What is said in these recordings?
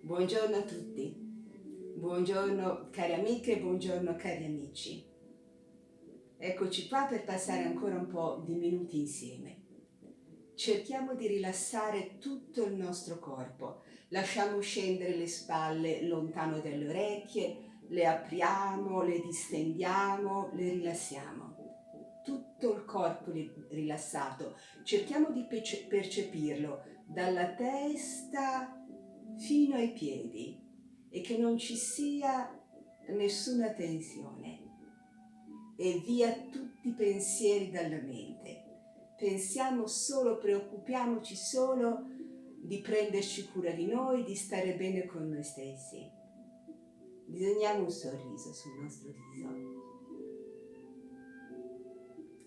Buongiorno a tutti, buongiorno cari amiche, buongiorno cari amici. Eccoci qua per passare ancora un po' di minuti insieme. Cerchiamo di rilassare tutto il nostro corpo, lasciamo scendere le spalle lontano dalle orecchie, le apriamo, le distendiamo, le rilassiamo. Tutto il corpo rilassato, cerchiamo di percepirlo dalla testa fino ai piedi e che non ci sia nessuna tensione e via tutti i pensieri dalla mente. Pensiamo solo, preoccupiamoci solo di prenderci cura di noi, di stare bene con noi stessi. Disegniamo un sorriso sul nostro viso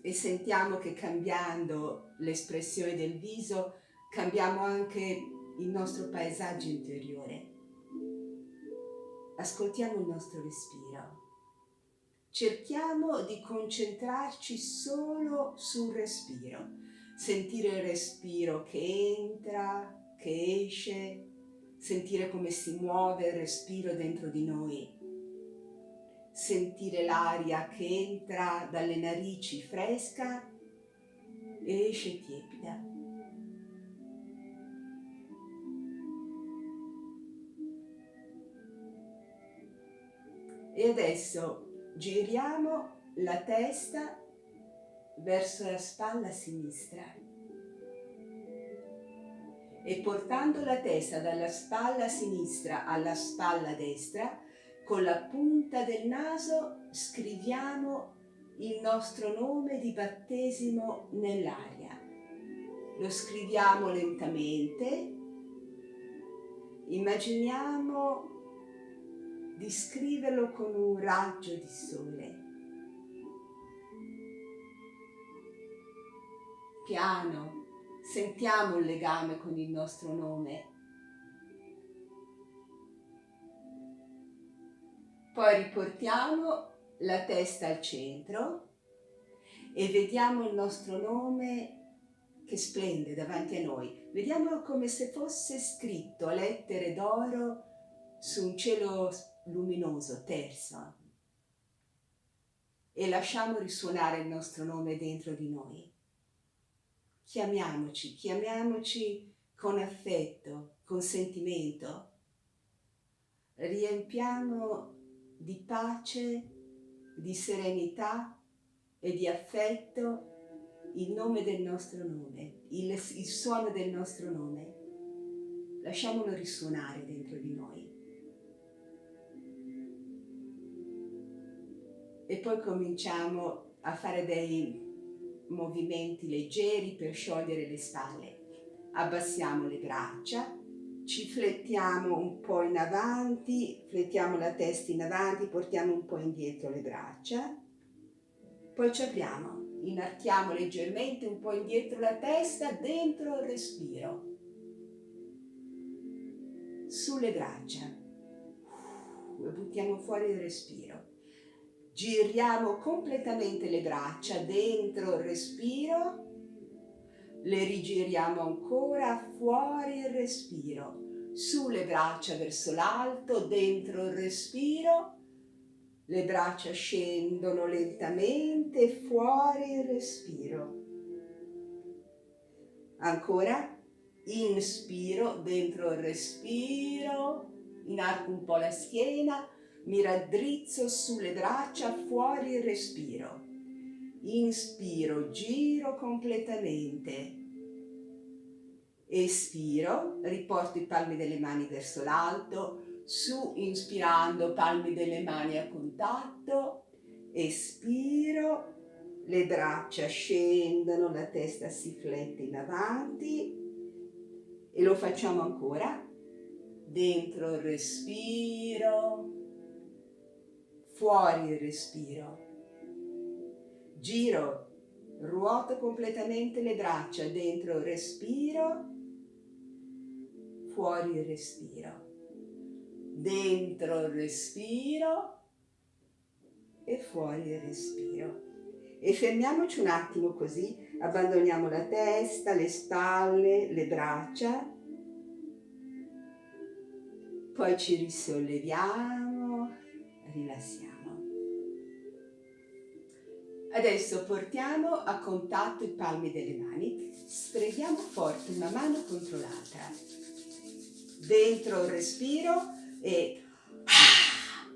e sentiamo che cambiando l'espressione del viso cambiamo anche il nostro paesaggio interiore. Ascoltiamo il nostro respiro. Cerchiamo di concentrarci solo sul respiro, sentire il respiro che entra, che esce, sentire come si muove il respiro dentro di noi, sentire l'aria che entra dalle narici fresca e esce tiepida. E adesso giriamo la testa verso la spalla sinistra e portando la testa dalla spalla sinistra alla spalla destra, con la punta del naso scriviamo il nostro nome di battesimo nell'aria. Lo scriviamo lentamente, immaginiamo di scriverlo con un raggio di sole. Piano, sentiamo il legame con il nostro nome. Poi riportiamo la testa al centro e vediamo il nostro nome che splende davanti a noi. Vediamolo come se fosse scritto a lettere d'oro su un cielo luminoso, terso. E lasciamo risuonare il nostro nome dentro di noi. Chiamiamoci con affetto, con sentimento. Riempiamo di pace, di serenità e di affetto il nome del nostro nome, il suono del nostro nome. Lasciamolo risuonare dentro di noi. E poi cominciamo a fare dei movimenti leggeri per sciogliere le spalle. Abbassiamo le braccia, ci flettiamo un po' in avanti, flettiamo la testa in avanti, portiamo un po' indietro le braccia, poi ci apriamo, inarchiamo leggermente un po' indietro la testa, dentro il respiro, sulle braccia, e buttiamo fuori il respiro. Giriamo completamente le braccia dentro il respiro, le rigiriamo ancora, fuori il respiro, sulle braccia verso l'alto, dentro il respiro, le braccia scendono lentamente, fuori il respiro. Ancora, inspiro, dentro il respiro, inarco un po' la schiena, mi raddrizzo sulle braccia, fuori il respiro. Inspiro, giro completamente. Espiro, riporto i palmi delle mani verso l'alto, su, inspirando, palmi delle mani a contatto. Espiro, le braccia scendono, la testa si flette in avanti e lo facciamo ancora. Dentro il respiro, fuori il respiro. Giro, ruoto completamente le braccia, dentro il respiro, fuori il respiro. Dentro il respiro e fuori il respiro. E fermiamoci un attimo così, abbandoniamo la testa, le spalle, le braccia. Poi ci risolleviamo, rilassiamo. Adesso portiamo a contatto i palmi delle mani, streghiamo forte una mano contro l'altra. Dentro il respiro e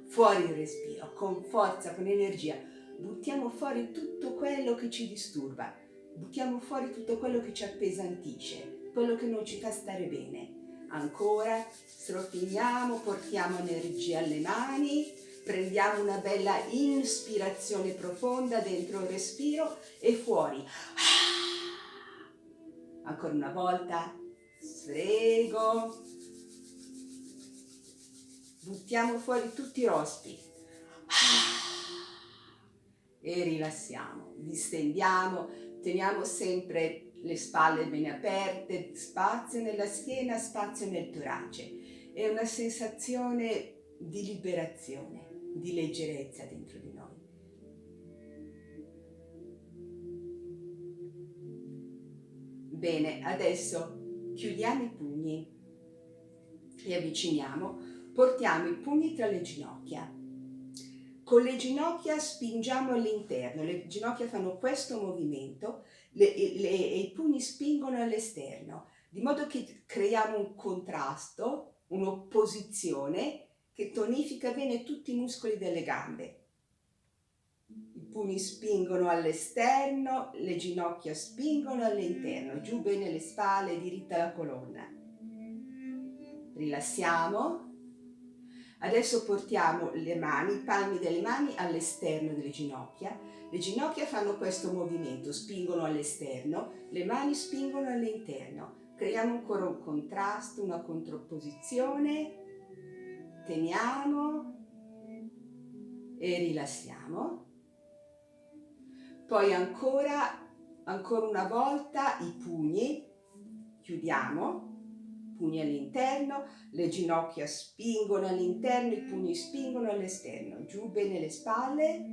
fuori il respiro, con forza, con energia. Buttiamo fuori tutto quello che ci disturba, buttiamo fuori tutto quello che ci appesantisce, quello che non ci fa stare bene. Ancora, strottiniamo, portiamo energia alle mani, prendiamo una bella inspirazione profonda dentro il respiro e fuori. Ancora una volta, sfrego, buttiamo fuori tutti i rospi e rilassiamo, distendiamo, teniamo sempre le spalle bene aperte, spazio nella schiena, spazio nel torace. È una sensazione di liberazione, di leggerezza dentro di noi. Bene, adesso chiudiamo i pugni e avviciniamo, portiamo i pugni tra le ginocchia. Con le ginocchia spingiamo all'interno, le ginocchia fanno questo movimento e i pugni spingono all'esterno, di modo che creiamo un contrasto, un'opposizione che tonifica bene tutti i muscoli delle gambe. I pugni spingono all'esterno, le ginocchia spingono all'interno, giù bene le spalle, diritta la colonna. Rilassiamo. Adesso portiamo le mani, i palmi delle mani all'esterno delle ginocchia. Le ginocchia fanno questo movimento, spingono all'esterno, le mani spingono all'interno. Creiamo ancora un contrasto, una contrapposizione. Teniamo e rilassiamo. Poi ancora una volta i pugni, chiudiamo. Pugni all'interno, le ginocchia spingono all'interno, i pugni spingono all'esterno, giù bene le spalle,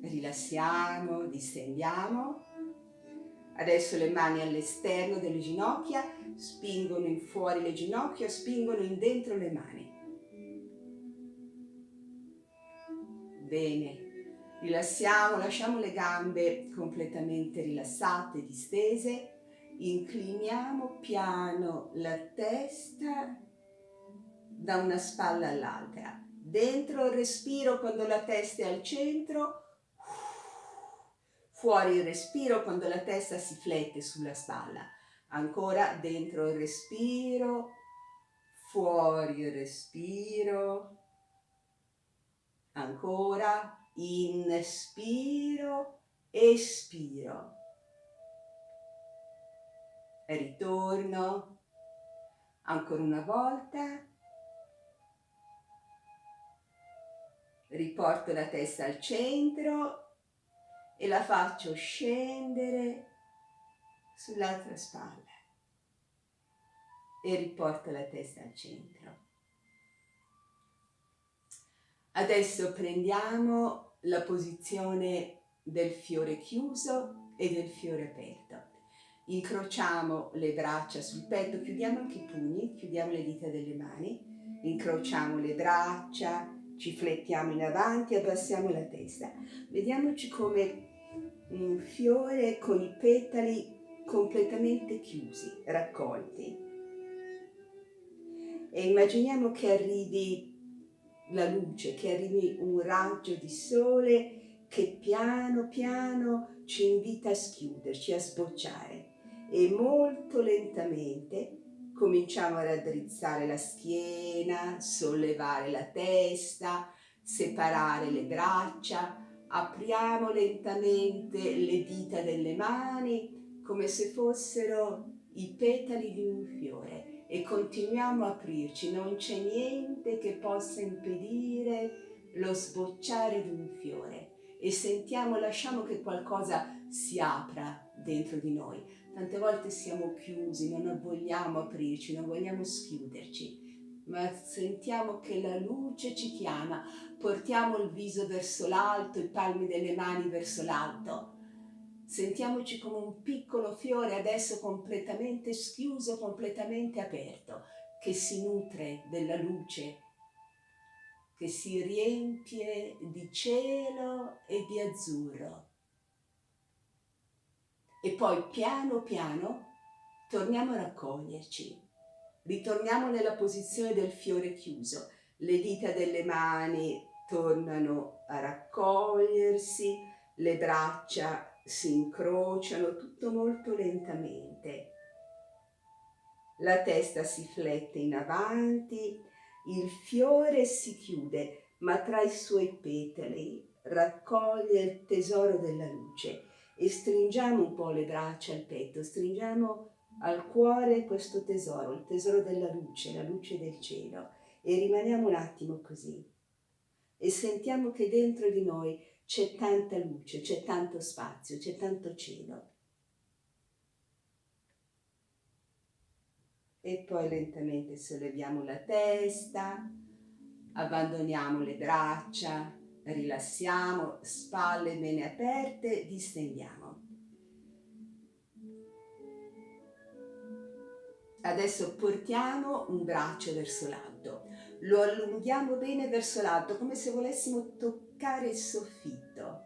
rilassiamo, distendiamo. Adesso le mani all'esterno delle ginocchia, spingono in fuori le ginocchia, spingono in dentro le mani. Bene. Rilassiamo, lasciamo le gambe completamente rilassate, distese, incliniamo piano la testa da una spalla all'altra. Dentro il respiro quando la testa è al centro, fuori il respiro quando la testa si flette sulla spalla. Ancora dentro il respiro, fuori il respiro, ancora. Inspiro, espiro, e ritorno, ancora una volta, riporto la testa al centro e la faccio scendere sull'altra spalla e riporto la testa al centro. Adesso prendiamo la posizione del fiore chiuso e del fiore aperto. Incrociamo le braccia sul petto, chiudiamo anche i pugni, chiudiamo le dita delle mani, incrociamo le braccia, ci flettiamo in avanti, abbassiamo la testa. Vediamoci come un fiore con i petali completamente chiusi, raccolti. E immaginiamo che arrivi la luce, che arrivi un raggio di sole che piano piano ci invita a schiuderci, a sbocciare e molto lentamente cominciamo a raddrizzare la schiena, sollevare la testa, separare le braccia, apriamo lentamente le dita delle mani come se fossero i petali di un fiore. E continuiamo a aprirci, non c'è niente che possa impedire lo sbocciare di un fiore e sentiamo, lasciamo che qualcosa si apra dentro di noi. Tante volte siamo chiusi, non vogliamo aprirci, non vogliamo schiuderci, ma sentiamo che la luce ci chiama, portiamo il viso verso l'alto, i palmi delle mani verso l'alto Sentiamoci come un piccolo fiore adesso completamente schiuso, completamente aperto, che si nutre della luce, che si riempie di cielo e di azzurro. E poi piano piano torniamo a raccoglierci, ritorniamo nella posizione del fiore chiuso, le dita delle mani tornano a raccogliersi, le braccia si incrociano, tutto molto lentamente. La testa si flette in avanti, il fiore si chiude, ma tra i suoi petali raccoglie il tesoro della luce e stringiamo un po' le braccia al petto, stringiamo al cuore questo tesoro, il tesoro della luce, la luce del cielo, e rimaniamo un attimo così e sentiamo che dentro di noi c'è tanta luce, c'è tanto spazio, c'è tanto cielo. E poi lentamente solleviamo la testa, abbandoniamo le braccia, rilassiamo, spalle bene aperte, distendiamo. Adesso portiamo un braccio verso l'alto, lo allunghiamo bene verso l'alto, come se volessimo toccare il soffitto.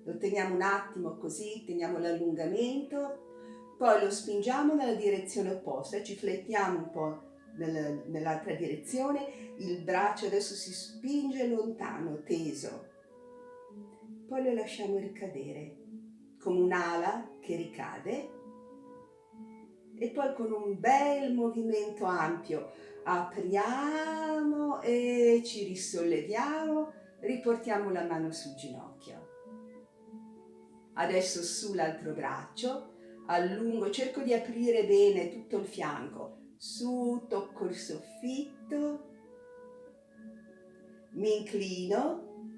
Lo teniamo un attimo così, teniamo l'allungamento, poi lo spingiamo nella direzione opposta, ci flettiamo un po' nell'altra direzione, il braccio adesso si spinge lontano, teso, poi lo lasciamo ricadere, come un'ala che ricade, e poi con un bel movimento ampio apriamo e ci risolleviamo, riportiamo la mano sul ginocchio. Adesso sull'altro braccio, allungo, cerco di aprire bene tutto il fianco, su, tocco il soffitto, mi inclino,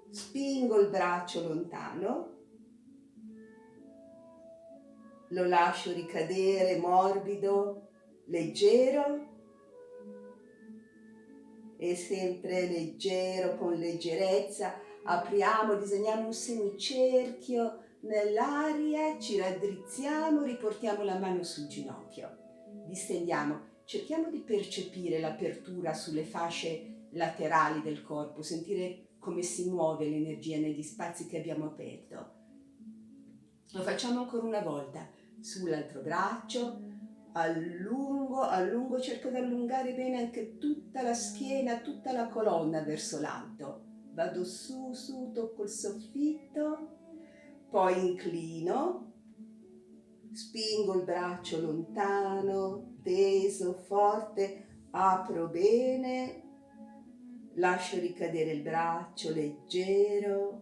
spingo il braccio lontano, lo lascio ricadere morbido, leggero e sempre leggero, con leggerezza. Apriamo, disegniamo un semicerchio nell'aria, ci raddrizziamo, riportiamo la mano sul ginocchio, distendiamo, cerchiamo di percepire l'apertura sulle fasce laterali del corpo, sentire come si muove l'energia negli spazi che abbiamo aperto. Lo facciamo ancora una volta, sull'altro braccio, allungo, cerco di allungare bene anche tutta la schiena, tutta la colonna verso l'alto. Vado su, tocco il soffitto, poi inclino, spingo il braccio lontano, teso, forte, apro bene, lascio ricadere il braccio leggero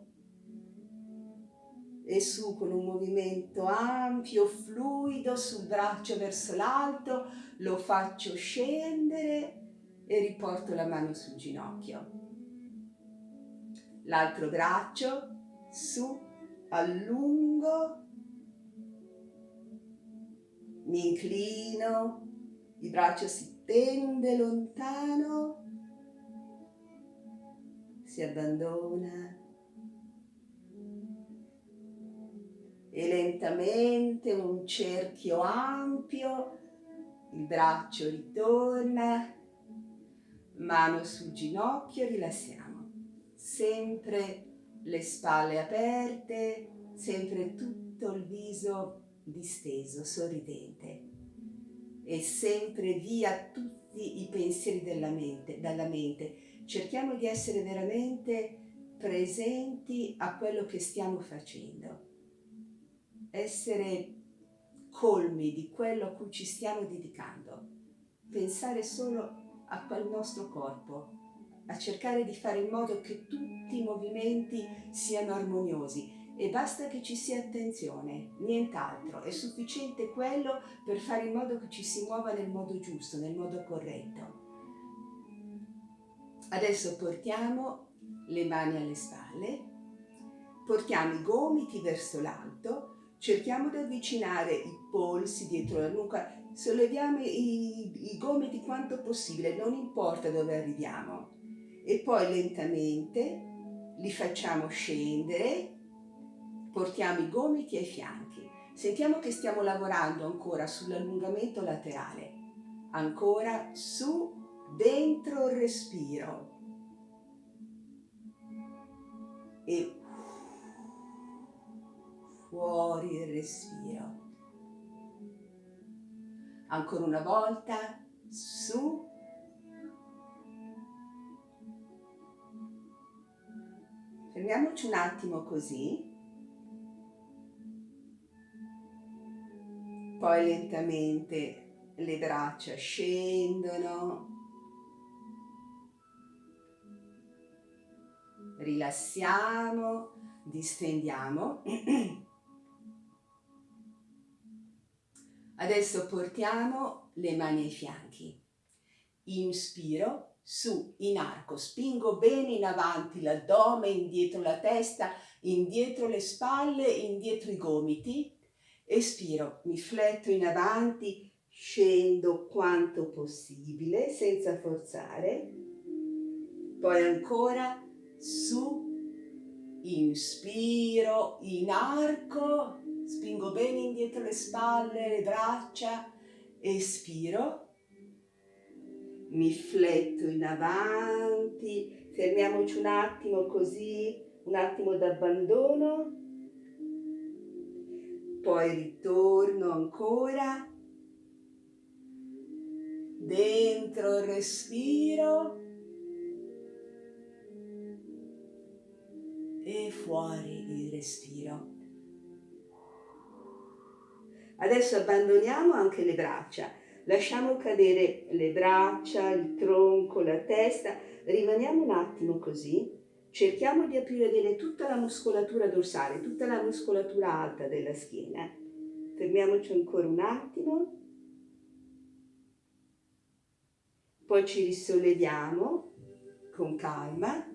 e su con un movimento ampio, fluido sul braccio verso l'alto, lo faccio scendere e riporto la mano sul ginocchio. L'altro braccio, su, allungo, mi inclino, il braccio si tende lontano, si abbandona e lentamente un cerchio ampio, il braccio ritorna, mano sul ginocchio, rilassiamo. Sempre le spalle aperte, sempre tutto il viso disteso, sorridente, e sempre via tutti i pensieri dalla mente. Cerchiamo di essere veramente presenti a quello che stiamo facendo, essere colmi di quello a cui ci stiamo dedicando, pensare solo a quel nostro corpo, a cercare di fare in modo che tutti i movimenti siano armoniosi, e basta che ci sia attenzione, nient'altro, è sufficiente quello per fare in modo che ci si muova nel modo giusto, nel modo corretto. Adesso portiamo le mani alle spalle, portiamo i gomiti verso l'alto, cerchiamo di avvicinare i polsi dietro la nuca, solleviamo i gomiti quanto possibile, non importa dove arriviamo, e poi lentamente li facciamo scendere Portiamo i gomiti ai fianchi. Sentiamo che stiamo lavorando ancora sull'allungamento laterale. Ancora su, dentro il respiro. E fuori il respiro. Ancora una volta, su. Fermiamoci un attimo così. Poi lentamente le braccia scendono. Rilassiamo, distendiamo. Adesso portiamo le mani ai fianchi. Inspiro, su, in arco, spingo bene in avanti l'addome, indietro la testa, indietro le spalle, indietro i gomiti. Espiro, mi fletto in avanti, scendo quanto possibile senza forzare. Poi ancora su, inspiro, in arco, spingo bene indietro le spalle, le braccia, espiro, mi fletto in avanti, fermiamoci un attimo così, un attimo d'abbandono, poi ritorno ancora, dentro il respiro e fuori il respiro. Adesso abbandoniamo anche le braccia, lasciamo cadere le braccia, il tronco, la testa, rimaniamo un attimo così, cerchiamo di aprire bene tutta la muscolatura dorsale, tutta la muscolatura alta della schiena. Fermiamoci ancora un attimo, poi ci risolleviamo con calma.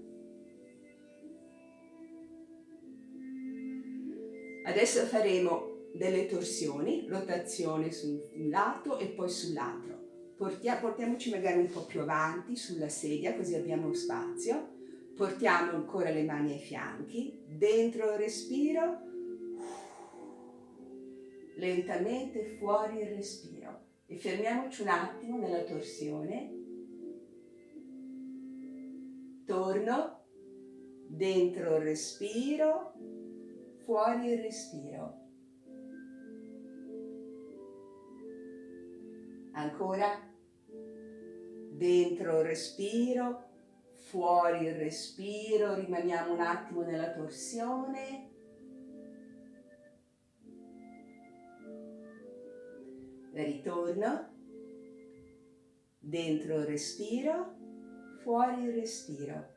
Adesso faremo delle torsioni, rotazione sul lato e poi sull'altro. Portiamoci magari un po' più avanti sulla sedia, così abbiamo spazio. Portiamo ancora le mani ai fianchi, dentro il respiro, lentamente fuori il respiro. E fermiamoci un attimo nella torsione. Torno, dentro il respiro, fuori il respiro. Ancora, dentro il respiro, fuori il respiro, rimaniamo un attimo nella torsione. Ritorno, dentro il respiro, fuori il respiro.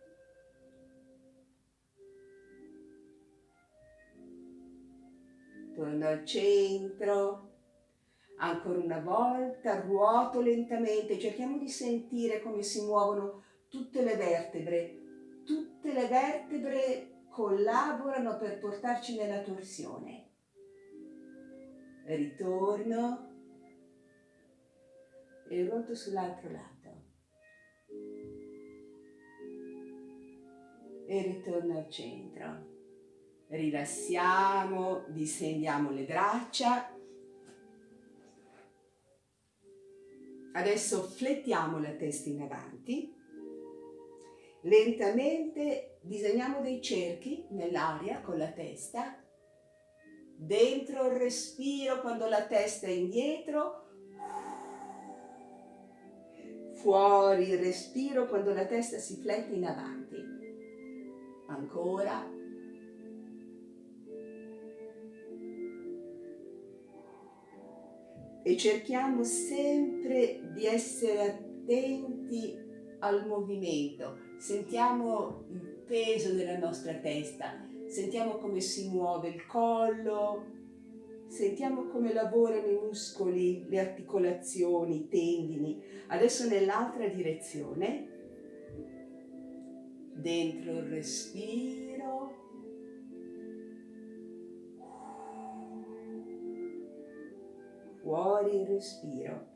Torno al centro. Ancora una volta, ruoto lentamente, cerchiamo di sentire come si muovono tutte le vertebre. Tutte le vertebre collaborano per portarci nella torsione. Ritorno e ruoto sull'altro lato. E ritorno al centro. Rilassiamo, distendiamo le braccia. Adesso flettiamo la testa in avanti, lentamente disegniamo dei cerchi nell'aria con la testa, dentro il respiro quando la testa è indietro, fuori il respiro quando la testa si flette in avanti. Ancora. E cerchiamo sempre di essere attenti al movimento. Sentiamo il peso della nostra testa, sentiamo come si muove il collo, sentiamo come lavorano i muscoli, le articolazioni, i tendini. Adesso nell'altra direzione, dentro il respiro. Fuori il respiro.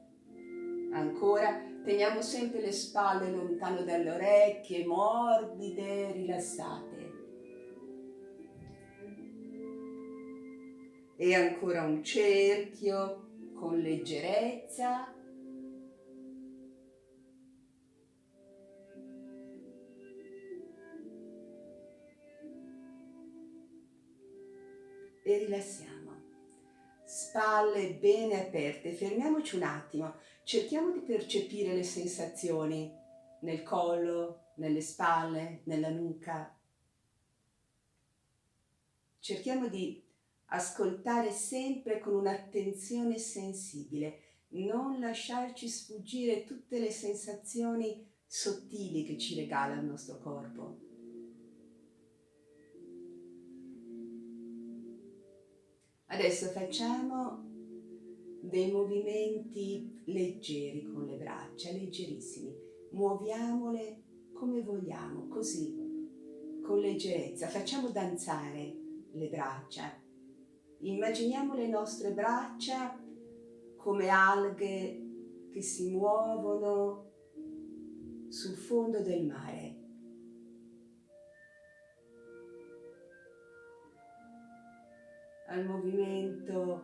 Ancora, teniamo sempre le spalle lontano dalle orecchie, morbide, rilassate. E ancora un cerchio con leggerezza. E rilassiamo. Spalle bene aperte. Fermiamoci un attimo. Cerchiamo di percepire le sensazioni nel collo, nelle spalle, nella nuca. Cerchiamo di ascoltare sempre con un'attenzione sensibile, non lasciarci sfuggire tutte le sensazioni sottili che ci regala il nostro corpo. Adesso facciamo dei movimenti leggeri con le braccia, leggerissimi. Muoviamole come vogliamo, così, con leggerezza. Facciamo danzare le braccia. Immaginiamo le nostre braccia come alghe che si muovono sul fondo del mare. Al movimento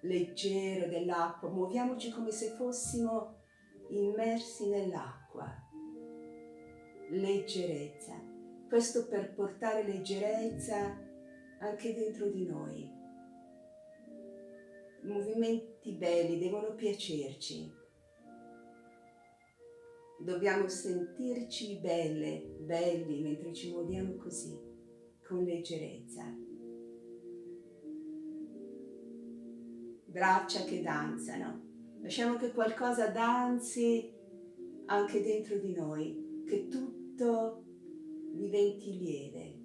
leggero dell'acqua, muoviamoci come se fossimo immersi nell'acqua. Leggerezza. Questo per portare leggerezza anche dentro di noi. Movimenti belli devono piacerci. Dobbiamo sentirci belli mentre ci muoviamo così, con leggerezza. Braccia che danzano. Lasciamo che qualcosa danzi anche dentro di noi, che tutto diventi lieve.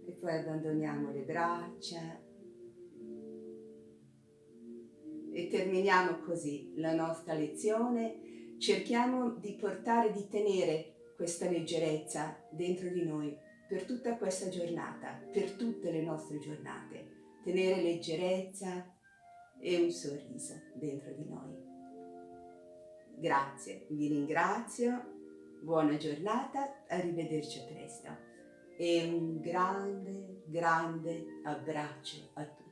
E poi abbandoniamo le braccia e terminiamo così la nostra lezione. Cerchiamo di tenere questa leggerezza dentro di noi per tutta questa giornata, per tutte le nostre giornate. Tenere leggerezza e un sorriso dentro di noi. Grazie, vi ringrazio, buona giornata, arrivederci a presto e un grande abbraccio a tutti.